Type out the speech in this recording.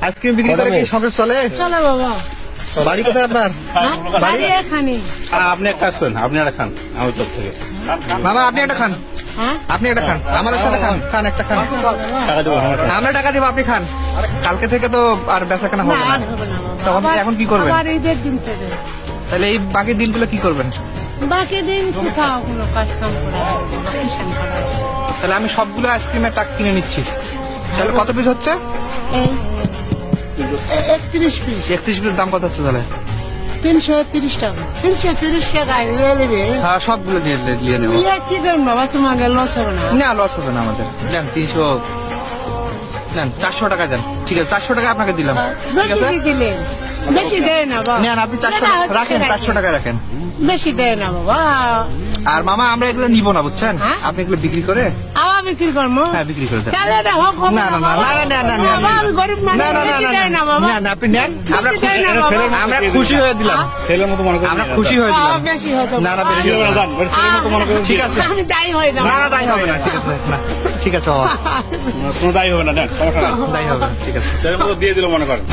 Ice cream বিক্রি করে কি সংসার চলে? চলো বাবা। বাড়ি কোথায় আপনার? বাড়ি এখানে। আপনি একটা আসবেন, আপনি একটা খান আমার চোখ থেকে। মামা আপনি একটা খান, হ্যাঁ আপনি একটা খান, আমাদের সাথে খান, খান একটা খান। টাকা দেবো আমরা টাকা দেবো, আপনি খান। কালকে থেকে তো আর বেচাকেনা না হবে না। আর হবে না বাবা। তখন আবার- এখন কি করবেন? আবার ঈদের দিন থেকে তাহলে এই বাকি দিনগুলো কি করবেন? বাকি দিন কোথাও কোনো কাজ কাম করা হবে না, কিষান করা হবে। তাহলে আমি সবগুলো আইসক্রিমের টাকা কিনে নিচ্ছি। তাহলে কত পিস হচ্ছে? এই 31 পিস 31 পিস দাম কত হচ্ছে তাহলে? 330 টাকা 330 টাকা নিয়ে নেবে। হ্যাঁ সবগুলো নিয়ে নেবো। ইয়ে কি দেন বাবা, তোমাকে লস হবে না? না লস হবে না আমাদের। দেন 300, দেন 400 টাকা দেন। ঠিক আছে 400 টাকা আপনাকে দিলাম। ঠিক বেশি আছে দিয়ে দিলেন, বেশি দেয় না বাবা। নেন আপনি 400 রাখেন, 400 টাকা রাখেন। বেশি দেয় না বাবা। আর মামা আমরা এগুলো নিবো না বুঝছেন, হ্যাঁ? আপনি এগুলো বিক্রি করে। আবার বিক্রি করবো? হ্যাঁ বিক্রি করে দেন। তাহলে এটা হোক হবে না না না বাবা। না না না না বাবা, আমি গরিব মানুষ, না না না বেশি না দেয় না বাবা। না না আপনি নেন, আমরা বেশি দেয় না খুশি, বাবা। আমরা খুশি হয়ে দিলাম। ছেলের মতো মনে করেন, আমরা খুশি হয়ে দিলাম। বেশি হয়তো না না বেশি হবে না। ছেলের মতো মনে করেন। ঠিক আছে আমি দায়ী হয়ে যাবো। না না তাই হবে না। ঠিক আছে না ঠিক আছে বাবা, কোনো দায়ী হবে না, দেন সমস্যা নাই। তাই হবে না, ঠিক আছে। ছেলের মতো দিয়ে দিল মনে করেন।